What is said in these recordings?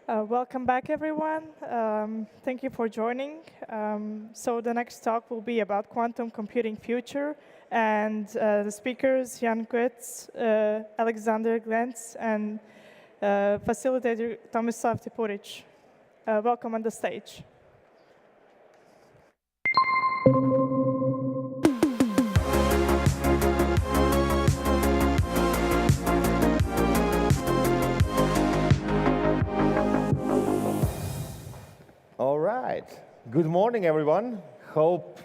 Welcome back, everyone. Thank you for joining. So the next talk will be about quantum computing future, and the speakers, Jan Goetz, Alexander Glantz, and facilitator Tomislav Tipuric. Welcome on the stage. All right. Good morning, everyone. Hope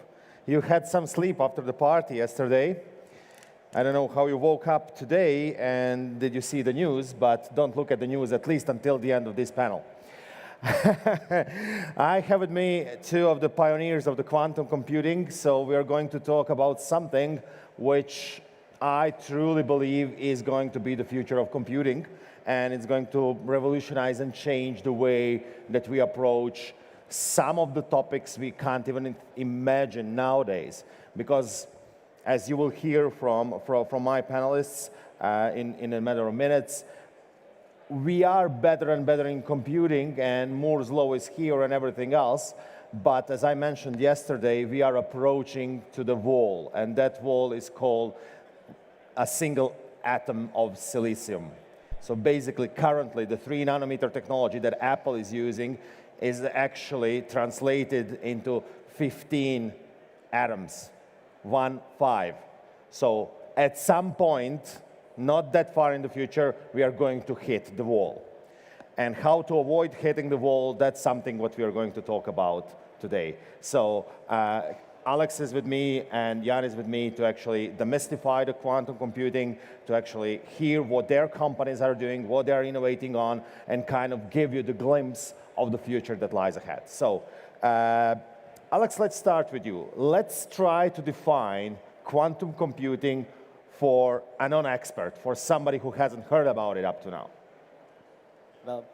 you had some sleep after the party yesterday. I don't know how you woke up today and did you see the news, but don't look at the news at least until the end of this panel. I have with me two of the pioneers of the quantum computing, so we are going to talk about something which I truly believe is going to be the future of computing, and it's going to revolutionize and change the way that we approach some of the topics we can't even imagine nowadays. Because as you will hear from my panelists in a matter of minutes, we are better and better in computing, and Moore's law is here and everything else. But as I mentioned yesterday, we are approaching to the wall, and that wall is called a single atom of silicium. So basically, currently, the 3-nanometer technology that Apple is using is actually translated into 15 atoms, 1-5. So at some point, not that far in the future, we are going to hit the wall. And how to avoid hitting the wall, that's something what we are going to talk about today. So Alex is with me and Jan is with me to actually demystify the quantum computing, to actually hear what their companies are doing, what they're innovating on, and kind of give you the glimpse of the future that lies ahead. So, Alex, let's start with you. Let's try to define quantum computing for a non-expert, for somebody who hasn't heard about it up to now. Well,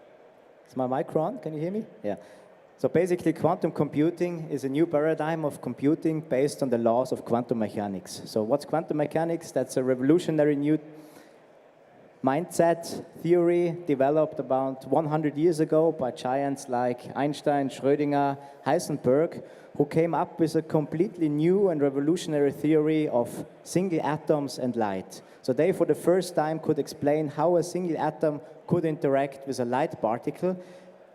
is my mic on? Can you hear me? Yeah. So basically, quantum computing is a new paradigm of computing based on the laws of quantum mechanics. So what's quantum mechanics? That's a revolutionary new mindset theory developed about 100 years ago by giants like Einstein, Schrödinger, Heisenberg, who came up with a completely new and revolutionary theory of single atoms and light. So they, for the first time, could explain how a single atom could interact with a light particle.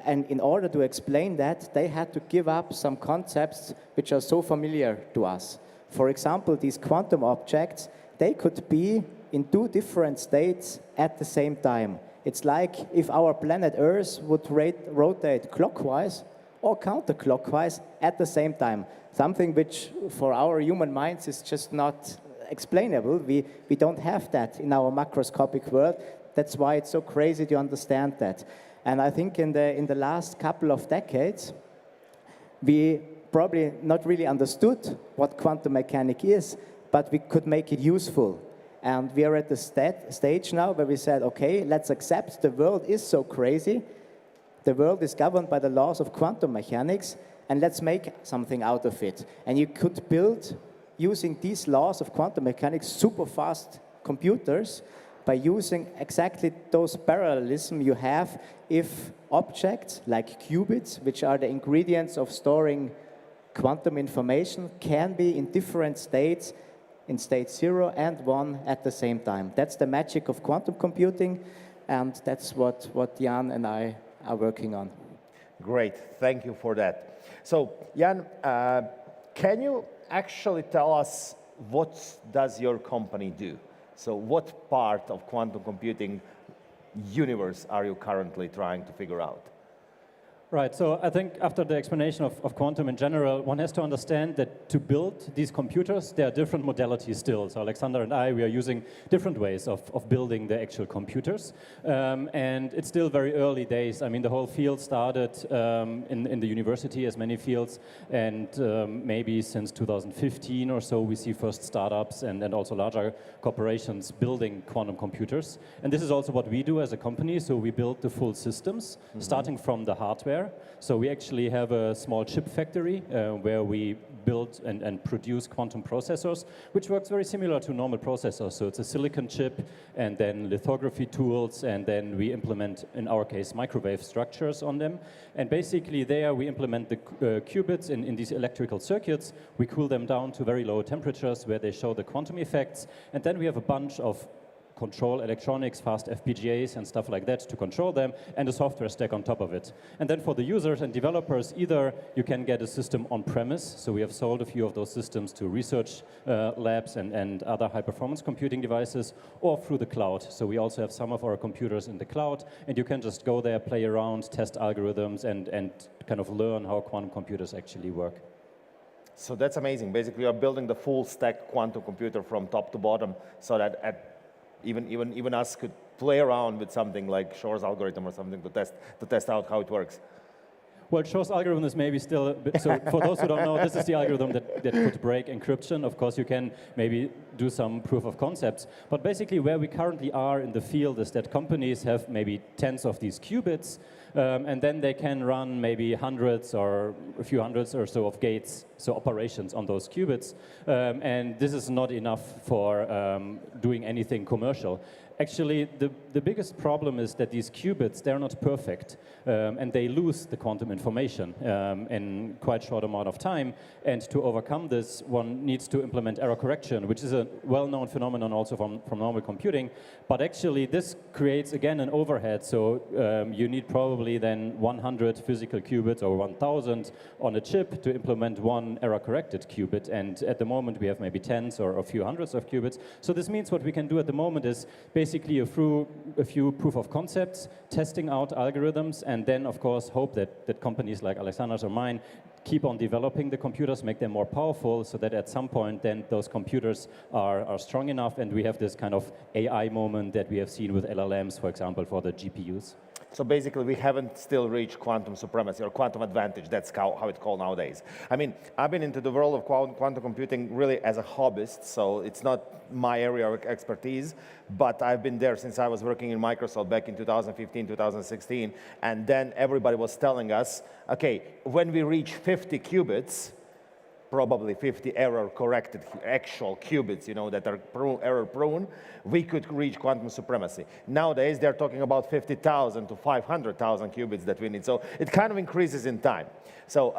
And in order to explain that, they had to give up some concepts which are so familiar to us. For example, these quantum objects, they could be in two different states at the same time. It's like if our planet Earth would rotate clockwise or counterclockwise at the same time. Something which, for our human minds, is just not explainable. We don't have that in our macroscopic world. That's why it's so crazy to understand that. And I think in the last couple of decades, we probably not really understood what quantum mechanics is, but we could make it useful. And we are at the stage now where we said, okay, let's accept the world is so crazy. The world is governed by the laws of quantum mechanics, and let's make something out of it. And you could build, using these laws of quantum mechanics, super fast computers by using exactly those parallelism you have if objects like qubits, which are the ingredients of storing quantum information, can be in different states, in state 0 and 1 at the same time. That's the magic of quantum computing, and that's what Jan and I are working on. Great, thank you for that. So, Jan, can you actually tell us what does your company do? So what part of quantum computing universe are you currently trying to figure out? Right, so I think after the explanation of quantum in general, one has to understand that to build these computers, there are different modalities still. So Alexander and I, we are using different ways of building the actual computers. And it's still very early days. I mean, the whole field started in the university, as many fields, and maybe since 2015 or so, we see first startups and also larger corporations building quantum computers. And this is also what we do as a company. So we build the full systems, starting from the hardware. hardware. So we actually have a small chip factory where we build and produce quantum processors, which works very similar to normal processors. So it's a silicon chip, and then lithography tools, and then we implement, in our case, microwave structures on them. And basically there we implement the qubits in these electrical circuits. We cool them down to very low temperatures where they show the quantum effects. And then we have a bunch of control electronics, fast FPGAs and stuff like that to control them, and a software stack on top of it. And then for the users and developers, either you can get a system on-premise, so we have sold a few of those systems to research labs and other high-performance computing devices, or through the cloud. So we also have some of our computers in the cloud, and you can just go there, play around, test algorithms, and kind of learn how quantum computers actually work. So that's amazing. Basically, you're building the full stack quantum computer from top to bottom, so that even us could play around with something like Shor's algorithm or something to test out how it works. Well, Shor's algorithm is maybe still a bit, so for those who don't know, this is the algorithm that could break encryption. Of course, you can maybe do some proof of concepts. But basically, where we currently are in the field is that companies have maybe tens of these qubits, and then they can run maybe hundreds or a few hundreds or so of gates, so operations on those qubits. And this is not enough for doing anything commercial. Actually, the biggest problem is that these qubits, they're not perfect, and they lose the quantum information in quite short amount of time. And to overcome this, one needs to implement error correction, which is a well-known phenomenon also from normal computing. But actually, this creates, again, an overhead. So you need probably then 100 physical qubits or 1,000 on a chip to implement one error-corrected qubit. And at the moment, we have maybe tens or a few hundreds of qubits. So this means what we can do at the moment is basically through a few proof of concepts, testing out algorithms, and then, of course, hope that companies like Alexander's or mine keep on developing the computers, make them more powerful, so that at some point then those computers are strong enough, and we have this kind of AI moment that we have seen with LLMs, for example, for the GPUs. So basically, we haven't still reached quantum supremacy or quantum advantage. That's how it's called nowadays. I mean, I've been into the world of quantum computing really as a hobbyist, so it's not my area of expertise, but I've been there since I was working in Microsoft back in 2015, 2016, and then everybody was telling us, okay, when we reach 50 qubits, probably 50 error-corrected actual qubits, you know, that are error-prone, we could reach quantum supremacy. Nowadays, they're talking about 50,000 to 500,000 qubits that we need. So it kind of increases in time. So,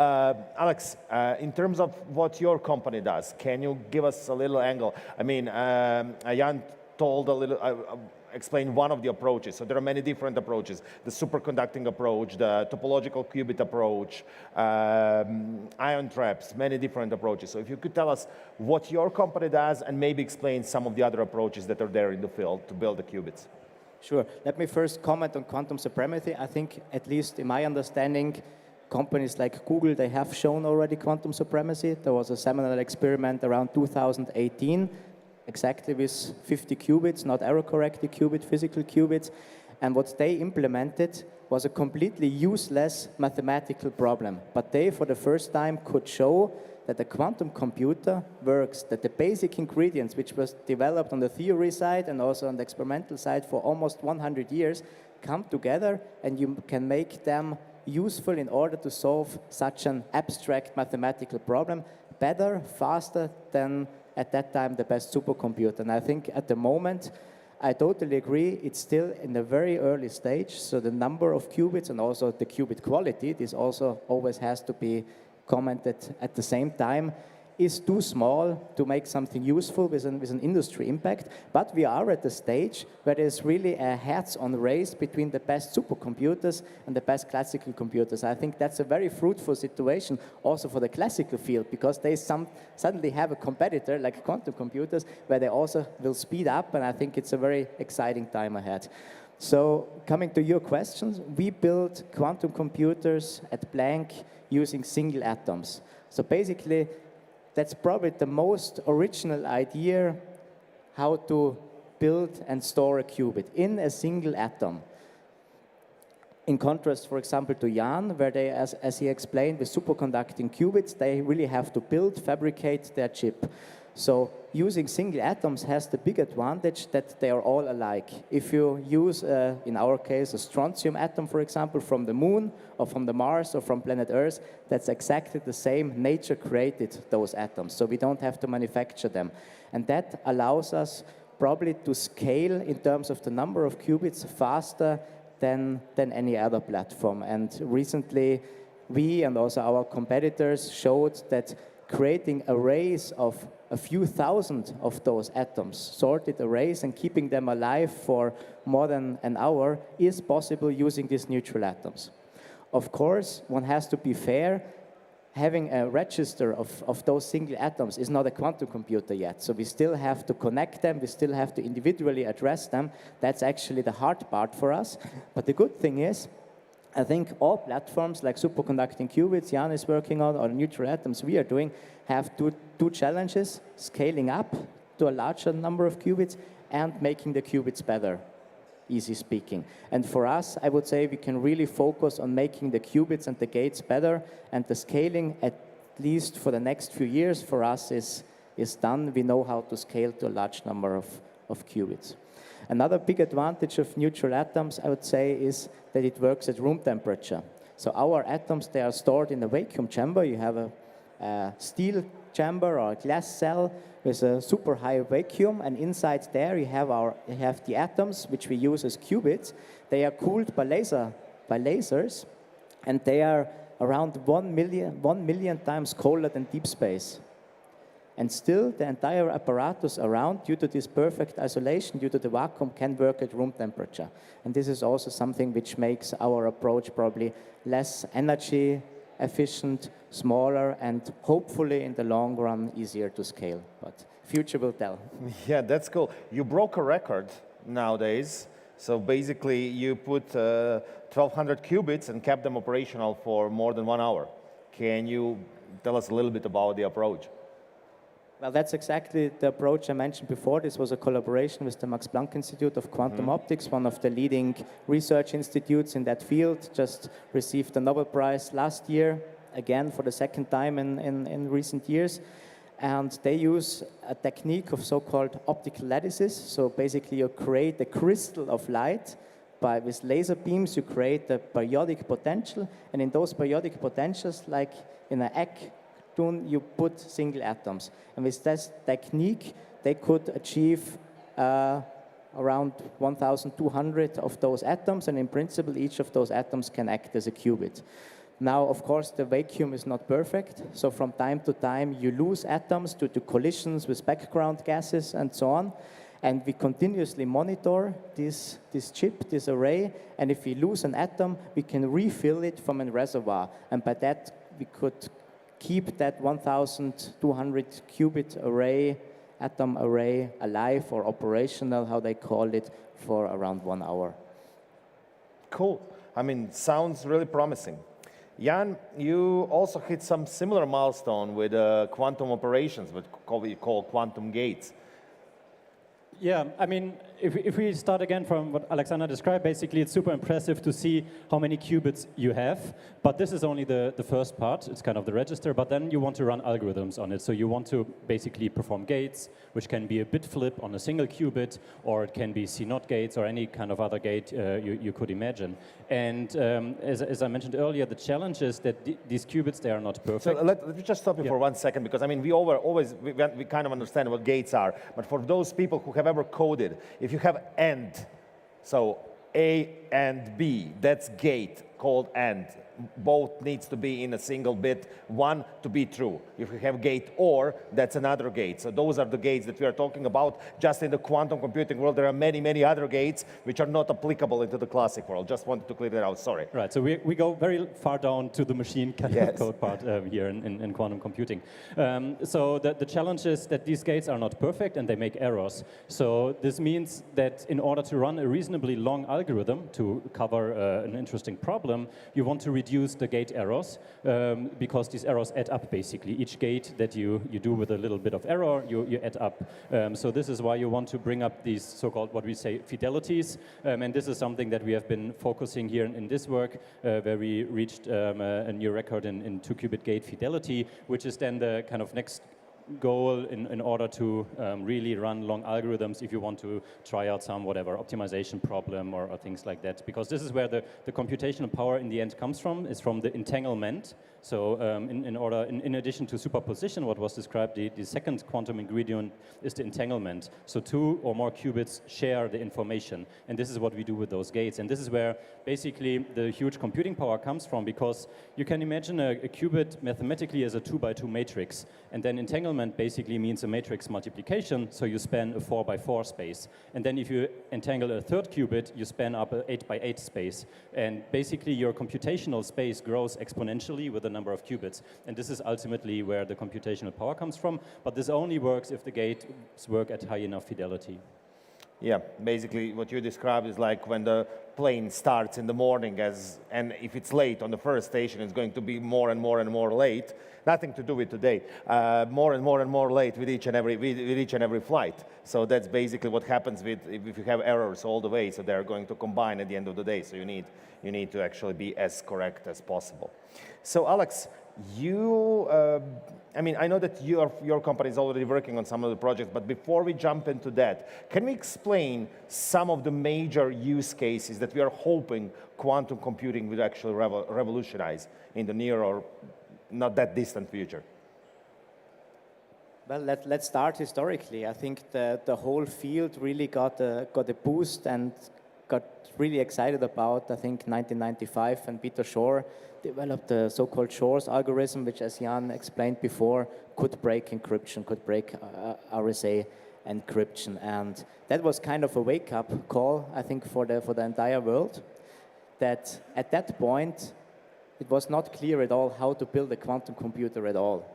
Alex, in terms of what your company does, can you give us a little angle? I mean, Jan told a little, explain one of the approaches. So there are many different approaches. The superconducting approach, the topological qubit approach, ion traps, many different approaches. So if you could tell us what your company does and maybe explain some of the other approaches that are there in the field to build the qubits. Sure. Let me first comment on quantum supremacy. I think, at least in my understanding, companies like Google, they have shown already quantum supremacy. There was a seminal experiment around 2018, exactly with 50 qubits, not error-corrected qubit, physical qubits. And what they implemented was a completely useless mathematical problem. But they, for the first time, could show that a quantum computer works, that the basic ingredients, which was developed on the theory side and also on the experimental side for almost 100 years, come together, and you can make them useful in order to solve such an abstract mathematical problem better, faster than at that time the best supercomputer. And I think at the moment, I totally agree, it's still in a very early stage, so the number of qubits and also the qubit quality, this also always has to be commented at the same time, is too small to make something useful with an industry impact. But we are at the stage where there's really a hats-on race between the best supercomputers and the best classical computers. I think that's a very fruitful situation also for the classical field, because they suddenly have a competitor like quantum computers where they also will speed up, and I think it's a very exciting time ahead. So coming to your questions, we build quantum computers at Planck using single atoms. So basically, that's probably the most original idea how to build and store a qubit in a single atom. In contrast, for example, to Jan, where they, as he explained, with superconducting qubits, they really have to build, fabricate their chip. So using single atoms has the big advantage that they are all alike. If you use, in our case, a strontium atom, for example, from the moon or from the Mars or from planet Earth, that's exactly the same. Nature created those atoms, so we don't have to manufacture them. And that allows us probably to scale in terms of the number of qubits faster than any other platform. And recently, we and also our competitors showed that creating arrays of a few thousand of those atoms, sorted arrays, and keeping them alive for more than an hour is possible using these neutral atoms. Of course, one has to be fair. Having a register of those single atoms is not a quantum computer yet. So we still have to connect them. We still have to individually address them. That's actually the hard part for us. But the good thing is, I think all platforms like superconducting qubits Jan is working on, or neutral atoms we are doing, have two challenges: scaling up to a larger number of qubits and making the qubits better, easy speaking. And for us, I would say we can really focus on making the qubits and the gates better, and the scaling, at least for the next few years, for us is done. We know how to scale to a large number of qubits. Another big advantage of neutral atoms, I would say, is that it works at room temperature. So our atoms, they are stored in a vacuum chamber. You have a steel chamber or a glass cell with a super high vacuum, and inside there you have the atoms, which we use as qubits. They are cooled by lasers, and they are around 1 million times colder than deep space. And still, the entire apparatus around, due to this perfect isolation, due to the vacuum, can work at room temperature. And this is also something which makes our approach probably less energy efficient, smaller, and hopefully in the long run easier to scale. But future will tell. Yeah, that's cool. You broke a record nowadays. So basically, you put 1,200 qubits and kept them operational for more than 1 hour. Can you tell us a little bit about the approach? Well, that's exactly the approach I mentioned before. This was a collaboration with the Max Planck Institute of Quantum Optics, one of the leading research institutes in that field. Just received the Nobel Prize last year, again for the second time in recent years. And they use a technique of so-called optical lattices. So basically you create a crystal of light. With laser beams, you create a periodic potential. And in those periodic potentials, like in an egg, you put single atoms. And with this technique, they could achieve around 1,200 of those atoms, and in principle, each of those atoms can act as a qubit. Now, of course, the vacuum is not perfect, so from time to time, you lose atoms due to collisions with background gases and so on, and we continuously monitor this chip, this array, and if we lose an atom, we can refill it from a reservoir, and by that, we could keep that 1,200 qubit array, atom array, alive or operational, how they call it, for around 1 hour. Cool. I mean, sounds really promising. Jan, you also hit some similar milestone with quantum operations, what we call quantum gates. Yeah, I mean, if we start again from what Alexander described, basically it's super impressive to see how many qubits you have, but this is only the first part, it's kind of the register, but then you want to run algorithms on it. So you want to basically perform gates, which can be a bit flip on a single qubit, or it can be C0 gates or any kind of other gate you could imagine. And as I mentioned earlier, the challenge is that these qubits, they are not perfect. So let me just stop you for 1 second, because I mean, we kind of understand what gates are, but for those people who have ever coded, if you have AND, so A and B, that's gate called AND. Both needs to be in a single bit, one to be true. If you have gate OR, that's another gate. So those are the gates that we are talking about. Just in the quantum computing world, there are many, many other gates which are not applicable into the classic world. Just wanted to clear that out, sorry. Right, so we go very far down to the machine Yes. code part here in quantum computing. So the challenge is that these gates are not perfect and they make errors. So this means that in order to run a reasonably long algorithm to cover an interesting problem, you want to reduce the gate errors because these errors add up basically. Each gate that you do with a little bit of error, you add up. So this is why you want to bring up these so-called, what we say, fidelities. And this is something that we have been focusing here in this work, where we reached a new record in 2-qubit gate fidelity, which is then the kind of next goal in order to really run long algorithms if you want to try out some whatever optimization problem or things like that. Because this is where the computational power in the end comes from, is from the entanglement. So in addition to superposition, what was described, the second quantum ingredient is the entanglement. So two or more qubits share the information. And this is what we do with those gates. And this is where basically the huge computing power comes from, because you can imagine a qubit mathematically as a 2x2 matrix. And then entanglement basically means a matrix multiplication, so you span a 4x4 space. And then if you entangle a third qubit, you span up an 8x8 space. And basically your computational space grows exponentially with the number of qubits. And this is ultimately where the computational power comes from. But this only works if the gates work at high enough fidelity. Yeah, basically what you described is like when the plane starts in the morning, and if it's late on the first station, it's going to be more and more and more late. Nothing to do with today. More and more and more late with each and every flight. So that's basically what happens if you have errors all the way. So they're going to combine at the end of the day. So you need to actually be as correct as possible. So Alex, I know that your company is already working on some of the projects, but before we jump into that, can we explain some of the major use cases that we are hoping quantum computing will actually revolutionize in the near or not that distant future? Well, let's start historically. I think the whole field really got a boost and got really excited about, I think, 1995, and Peter Shor developed the so-called Shor's algorithm, which, as Jan explained before, could break encryption, could break RSA encryption. And that was kind of a wake-up call, I think, for the entire world, that at that point, it was not clear at all how to build a quantum computer at all.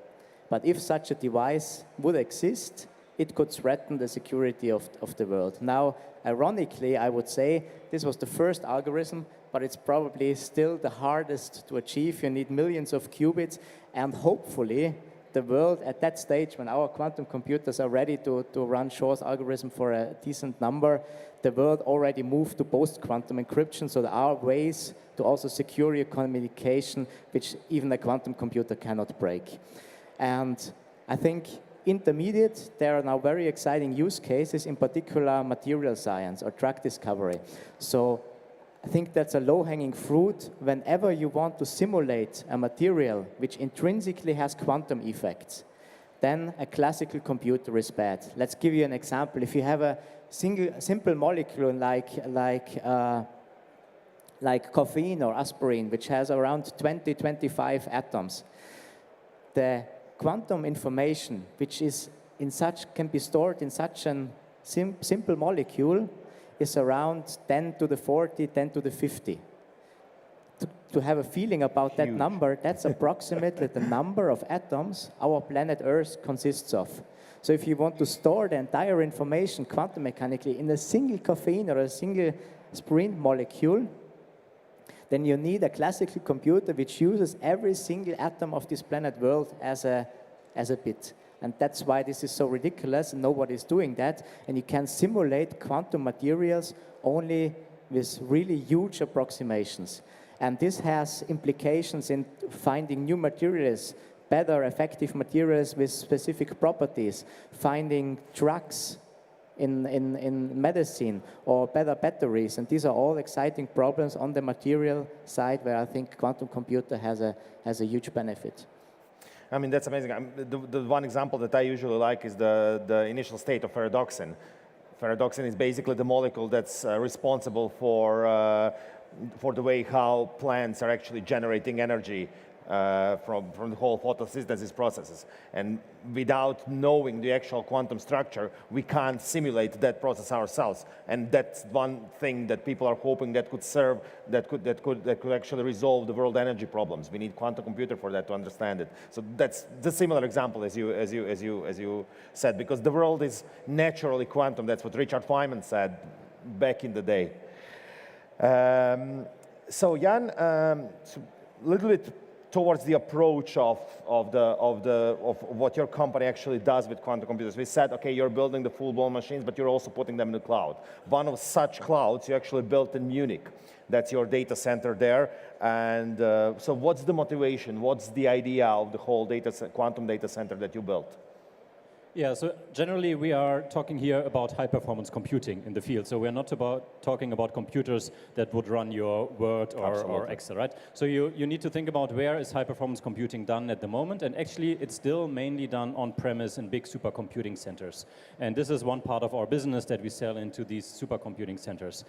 But if such a device would exist, it could threaten the security of the world. Now, ironically, I would say this was the first algorithm, but it's probably still the hardest to achieve. You need millions of qubits, and hopefully the world at that stage, when our quantum computers are ready to run Shor's algorithm for a decent number, the world already moved to post-quantum encryption, so there are ways to also secure your communication, which even a quantum computer cannot break. And I think intermediate, there are now very exciting use cases, in particular material science or drug discovery. So I think that's a low-hanging fruit. Whenever you want to simulate a material which intrinsically has quantum effects, then a classical computer is bad. Let's give you an example. If you have a simple molecule like caffeine or aspirin, which has around 20-25 atoms, the quantum information, which is can be stored in such a simple molecule, is around 10 to the 40, 10 to the 50. To have a feeling about that number, that's approximately the number of atoms our planet Earth consists of. So if you want to store the entire information quantum mechanically in a single caffeine or a single aspirin molecule, then you need a classical computer which uses every single atom of this planet world as a bit. And that's why this is so ridiculous, and nobody's doing that. And you can simulate quantum materials only with really huge approximations. And this has implications in finding new materials, better effective materials with specific properties, finding drugs in medicine, or better batteries. And these are all exciting problems on the material side where I think quantum computer has a huge benefit. I mean, that's amazing. The one example that I usually like is the initial state of ferredoxin. Ferredoxin is basically the molecule that's responsible for the way how plants are actually generating energy from the whole photosynthesis processes. And without knowing the actual quantum structure, we can't simulate that process ourselves. And that's one thing that people are hoping that could serve, that could actually resolve the world energy problems. We need quantum computer for that to understand it. So that's the similar example as you said, because the world is naturally quantum. That's what Richard Feynman said back in the day. So Jan, a little bit towards the approach of what your company actually does with quantum computers. We said, okay, you're building the full-blown machines, but you're also putting them in the cloud. One of such clouds you actually built in Munich. That's your data center there. And so what's the motivation? What's the idea of the whole quantum data center that you built? Yeah, so generally we are talking here about high-performance computing in the field. So we're not talking about computers that would run your Word or Excel, right? So you need to think about where is high-performance computing done at the moment, and actually it's still mainly done on-premise in big supercomputing centers. And this is one part of our business that we sell into these supercomputing centers.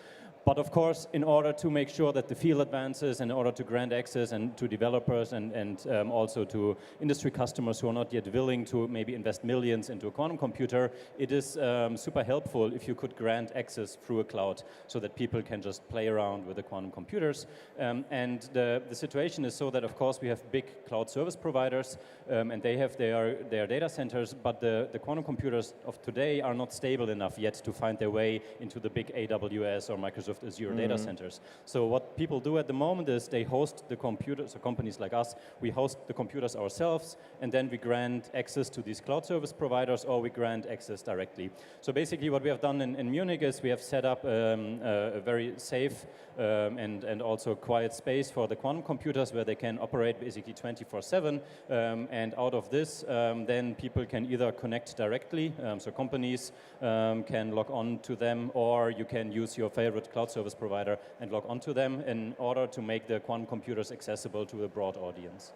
But of course, in order to make sure that the field advances, in order to grant access and to developers and also to industry customers who are not yet willing to maybe invest millions into a quantum computer, it is super helpful if you could grant access through a cloud so that people can just play around with the quantum computers. And the situation is so that, of course, we have big cloud service providers and they have their data centers, but the quantum computers of today are not stable enough yet to find their way into the big AWS or Microsoft Azure data centers. So what people do at the moment is they host the computers, so companies like us, we host the computers ourselves, and then we grant access to these cloud service providers, or we grant access directly. So basically what we have done in Munich is we have set up a very safe and also quiet space for the quantum computers where they can operate basically 24/7. And out of this, then people can either connect directly, so companies can log on to them, or you can use your favorite cloud service provider and log on to them in order to make the quantum computers accessible to a broad audience.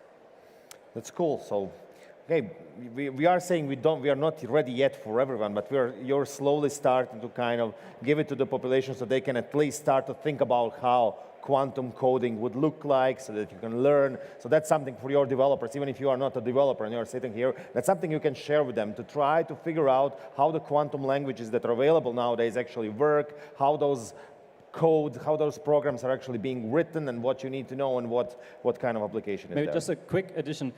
That's cool. So, okay, we are saying we are not ready yet for everyone, but you're slowly starting to kind of give it to the population so they can at least start to think about how quantum coding would look like, so that you can learn. So that's something for your developers, even if you are not a developer and you're sitting here, that's something you can share with them to try to figure out how the quantum languages that are available nowadays actually work, how those how those programs are actually being written, and what you need to know, and what kind of application is there. Maybe just a quick addition,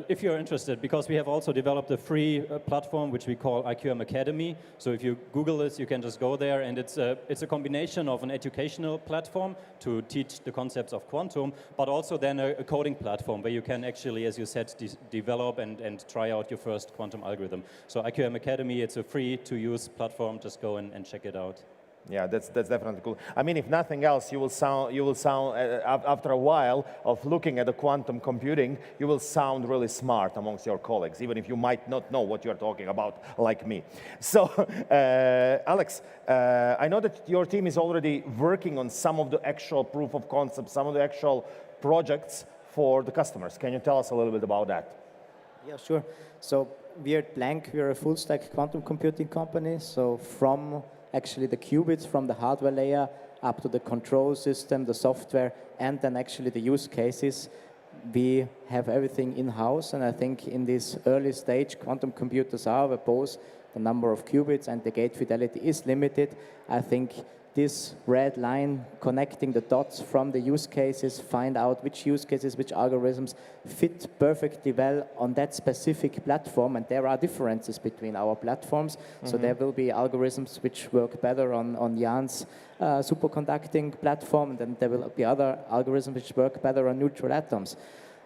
if you're interested, because we have also developed a free platform which we call IQM Academy. So if you Google this, you can just go there, and it's a combination of an educational platform to teach the concepts of quantum, but also then a coding platform where you can actually, as you said, develop and try out your first quantum algorithm. So IQM Academy, it's a free-to-use platform. Just go and check it out. Yeah, that's definitely cool. I mean, if nothing else, you will sound after a while of looking at the quantum computing, you will sound really smart amongst your colleagues, even if you might not know what you're talking about, like me. So, Alex, I know that your team is already working on some of the actual proof of concept, some of the actual projects for the customers. Can you tell us a little bit about that? Yeah, sure. So WeAreDevelopers, we're a full-stack quantum computing company. So from actually the qubits from the hardware layer up to the control system, the software, and then actually the use cases, we have everything in-house. And I think in this early stage, quantum computers are where both the number of qubits and the gate fidelity is limited. I think this red line connecting the dots from the use cases, find out which use cases, which algorithms fit perfectly well on that specific platform. And there are differences between our platforms. So there will be algorithms which work better on Jan's superconducting platform, and then there will be other algorithms which work better on neutral atoms.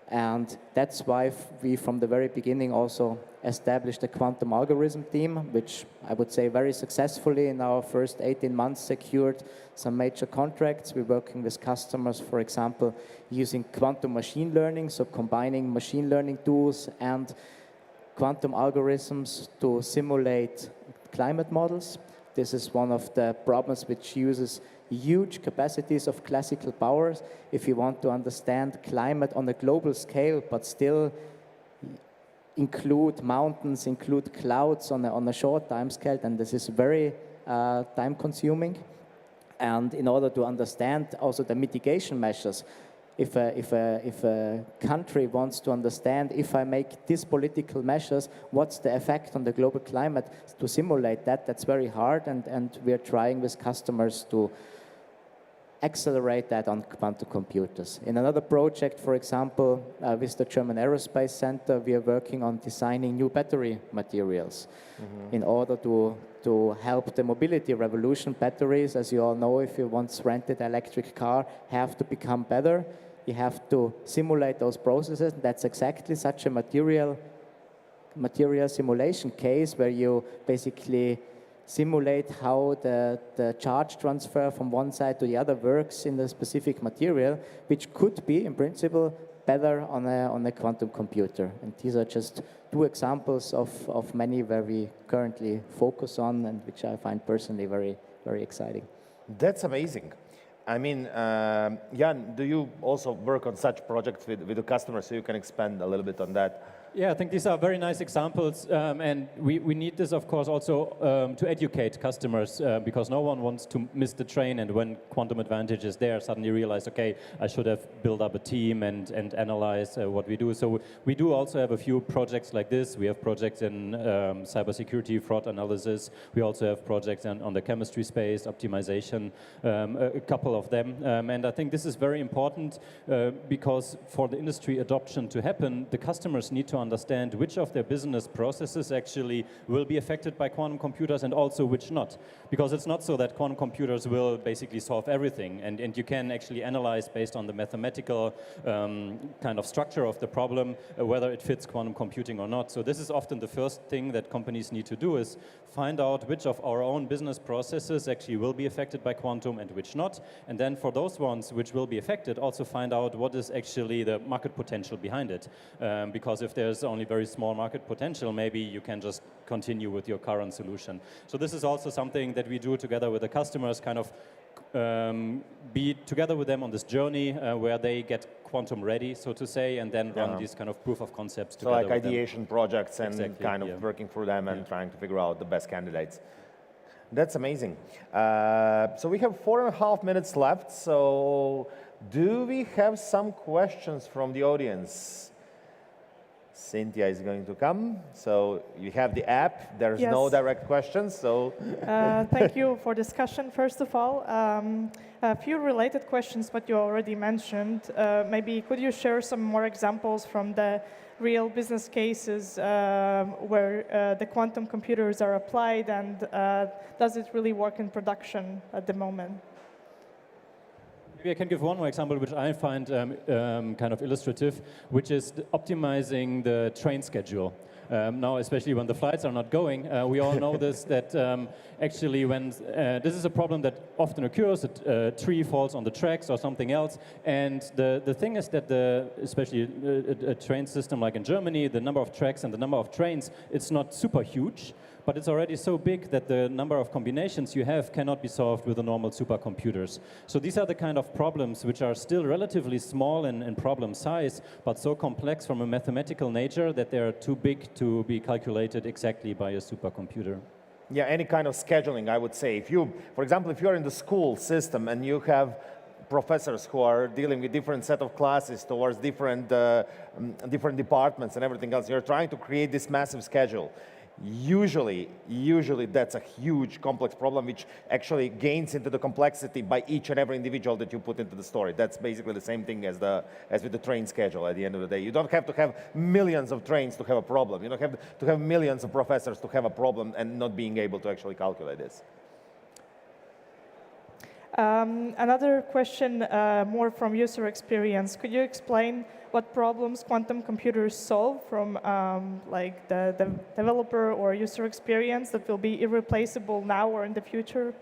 And that's why we, from the very beginning, also established a quantum algorithm team, which I would say very successfully in our first 18 months secured some major contracts. We're working with customers, for example, using quantum machine learning, so combining machine learning tools and quantum algorithms to simulate climate models. This is one of the problems which uses huge capacities of classical powers if you want to understand climate on a global scale, but still include mountains, include clouds on a short time scale, and this is very time consuming. And in order to understand also the mitigation measures, if a country wants to understand, if I make these political measures, what's the effect on the global climate, to simulate that, that's very hard, and we're trying with customers to accelerate that on quantum computers. In another project, for example, with the German Aerospace Center, we are working on designing new battery materials in order to help the mobility revolution. Batteries, as you all know, if you once rented an electric car, have to become better. You have to simulate those processes. That's exactly such a material simulation case where you basically simulate how the charge transfer from one side to the other works in a specific material, which could be, in principle, better on a quantum computer. And these are just two examples of many where we currently focus on and which I find personally very, very exciting. That's amazing. I mean, Jan, do you also work on such projects with the customers, so you can expand a little bit on that? Yeah, I think these are very nice examples, and we need this, of course, also to educate customers, because no one wants to miss the train, and when quantum advantage is there, suddenly realize, okay, I should have built up a team and analyze what we do. So we do also have a few projects like this. We have projects in cybersecurity, fraud analysis. We also have projects on the chemistry space, optimization, a couple of them. And I think this is very important because for the industry adoption to happen, the customers need to understand which of their business processes actually will be affected by quantum computers and also which not. Because it's not so that quantum computers will basically solve everything, and you can actually analyze based on the mathematical kind of structure of the problem whether it fits quantum computing or not. So this is often the first thing that companies need to do, is find out which of our own business processes actually will be affected by quantum and which not. And then for those ones which will be affected, also find out what is actually the market potential behind it. Because if there's only very small market potential, maybe you can just continue with your current solution. So this is also something that we do together with the customers, kind of be together with them on this journey where they get quantum ready, so to say, and then run these kind of proof of concepts together. So like ideation projects and exactly, kind of working through them and trying to figure out the best candidates. That's amazing. So we have 4.5 minutes left. So do we have some questions from the audience? Cynthia is going to come. So you have the app. There's no direct questions. So thank you for discussion, first of all. A few related questions, what you already mentioned. Maybe could you share some more examples from the real business cases where the quantum computers are applied, and does it really work in production at the moment? Maybe I can give one more example, which I find kind of illustrative, which is optimizing the train schedule. Now, especially when the flights are not going, we all know this, that actually when this is a problem that often occurs, a tree falls on the tracks or something else. And the thing is that especially a train system like in Germany, the number of tracks and the number of trains, it's not super huge. But it's already so big that the number of combinations you have cannot be solved with the normal supercomputers. So these are the kind of problems which are still relatively small in problem size, but so complex from a mathematical nature that they are too big to be calculated exactly by a supercomputer. Yeah, any kind of scheduling, I would say. If you, for example, if you're in the school system and you have professors who are dealing with different set of classes towards different departments and everything else, you're trying to create this massive schedule. Usually that's a huge complex problem which actually gains into the complexity by each and every individual that you put into the story. That's basically the same thing as with the train schedule at the end of the day. You don't have to have millions of trains to have a problem. You don't have to have millions of professors to have a problem and not being able to actually calculate this. Another question, more from user experience. Could you explain what problems quantum computers solve from like the developer or user experience that will be irreplaceable now or in the future?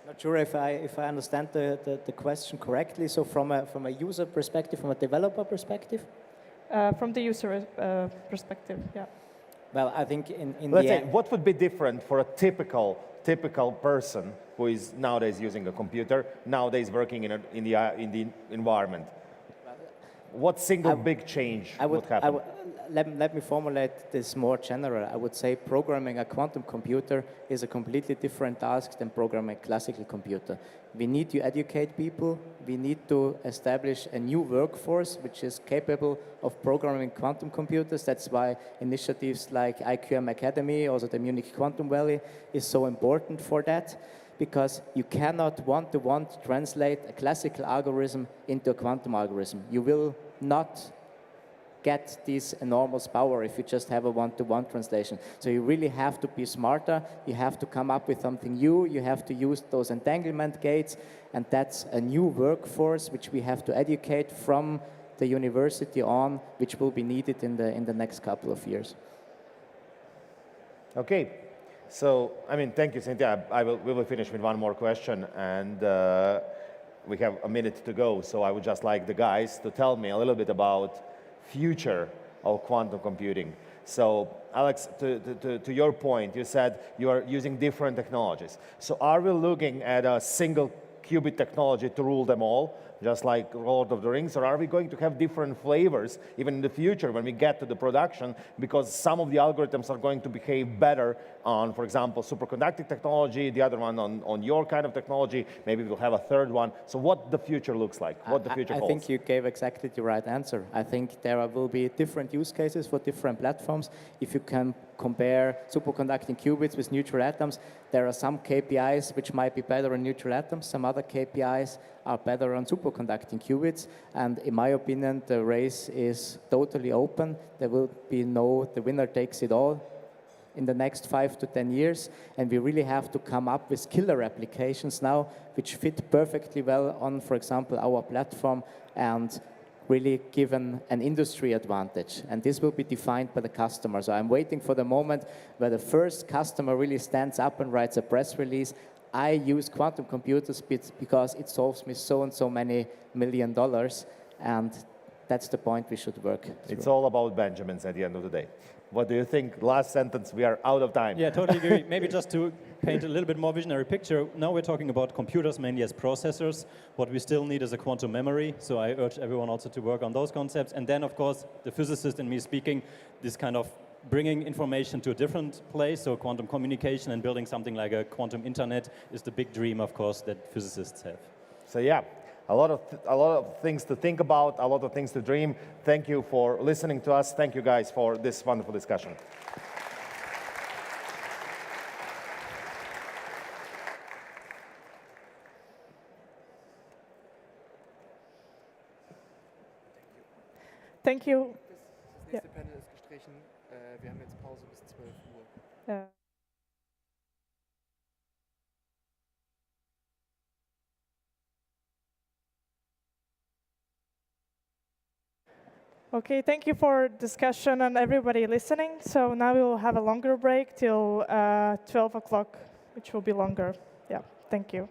Not sure if I understand the question correctly. So from a user perspective, from a developer perspective? From the user perspective, yeah. Well, I think in Let's the say, what would be different for a typical person who is nowadays using a computer, nowadays working in the environment? What single big change would happen? Let me formulate this more general. I would say programming a quantum computer is a completely different task than programming a classical computer. We need to educate people. We need to establish a new workforce which is capable of programming quantum computers. That's why initiatives like IQM Academy, also the Munich Quantum Valley, is so important for that. Because you cannot one-to-one translate a classical algorithm into a quantum algorithm. You will not get this enormous power if you just have a one-to-one translation. So you really have to be smarter. You have to come up with something new. You have to use those entanglement gates. And that's a new workforce which we have to educate from the university on, which will be needed in the next couple of years. Okay. So, I mean, thank you, Cynthia. We will finish with one more question. And we have a minute to go, so I would just like the guys to tell me a little bit about future of quantum computing. So, Alex, to your point, you said you are using different technologies. So are we looking at a single qubit technology to rule them all, just like Lord of the Rings, or are we going to have different flavors even in the future when we get to the production, because some of the algorithms are going to behave better on, for example, superconducting technology, the other one on your kind of technology, maybe we'll have a third one. So what the future looks like, what the future holds. I think you gave exactly the right answer. I think there will be different use cases for different platforms. If you can compare superconducting qubits with neutral atoms, there are some KPIs which might be better on neutral atoms, some other KPIs are better on superconducting qubits, and in my opinion, the race is totally open. There will be no, the winner takes it all in the next 5 to 10 years, and we really have to come up with killer applications now, which fit perfectly well on, for example, our platform, and really given an industry advantage. And this will be defined by the customer. So I'm waiting for the moment where the first customer really stands up and writes a press release. I use quantum computers because it solves me so and so many $1 million. And that's the point we should work through. It's all about Benjamins at the end of the day. What do you think? Last sentence, we are out of time. Yeah, totally agree. Maybe just to paint a little bit more visionary picture, now we're talking about computers mainly as processors. What we still need is a quantum memory, so I urge everyone also to work on those concepts. And then, of course, the physicist in me speaking, this kind of bringing information to a different place, so quantum communication and building something like a quantum internet is the big dream, of course, that physicists have. So yeah, a lot of things to think about, a lot of things to dream. Thank you for listening to us. Thank you guys for this wonderful discussion. Thank you. Das nächste Panel ist gestrichen. Wir haben jetzt Pause bis 12 Uhr. Yeah. Okay, thank you for discussion and everybody listening. So now we will have a longer break till 12 o'clock, which will be longer. Yeah, thank you.